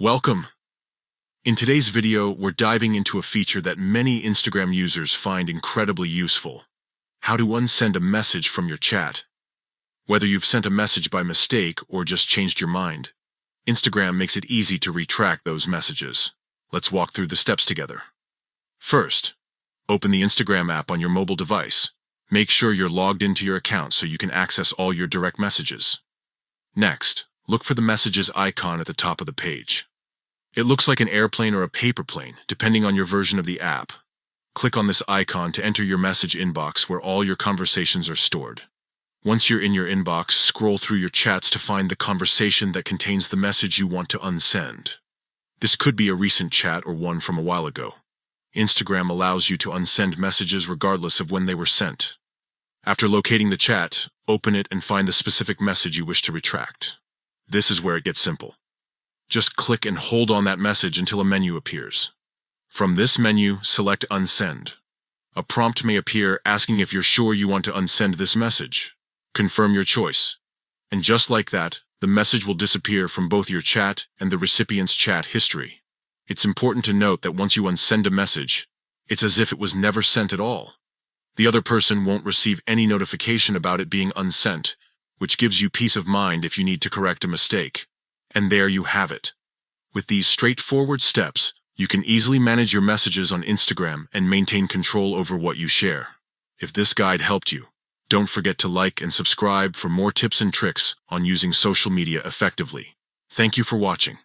Welcome! In today's video, we're diving into a feature that many Instagram users find incredibly useful: how to unsend a message from your chat. Whether you've sent a message by mistake or just changed your mind, Instagram makes it easy to retract those messages. Let's walk through the steps together. First, open the Instagram app on your mobile device. Make sure you're logged into your account so you can access all your direct messages. Next, look for the messages icon at the top of the page. It looks like an airplane or a paper plane, depending on your version of the app. Click on this icon to enter your message inbox where all your conversations are stored. Once you're in your inbox, scroll through your chats to find the conversation that contains the message you want to unsend. This could be a recent chat or one from a while ago. Instagram allows you to unsend messages regardless of when they were sent. After locating the chat, open it and find the specific message you wish to retract. This is where it gets simple. Just click and hold on that message until a menu appears. From this menu, select Unsend. A prompt may appear asking if you're sure you want to unsend this message. Confirm your choice. And just like that, the message will disappear from both your chat and the recipient's chat history. It's important to note that once you unsend a message, it's as if it was never sent at all. The other person won't receive any notification about it being unsent, which gives you peace of mind if you need to correct a mistake. And there you have it. With these straightforward steps, you can easily manage your messages on Instagram and maintain control over what you share. If this guide helped you, don't forget to like and subscribe for more tips and tricks on using social media effectively. Thank you for watching.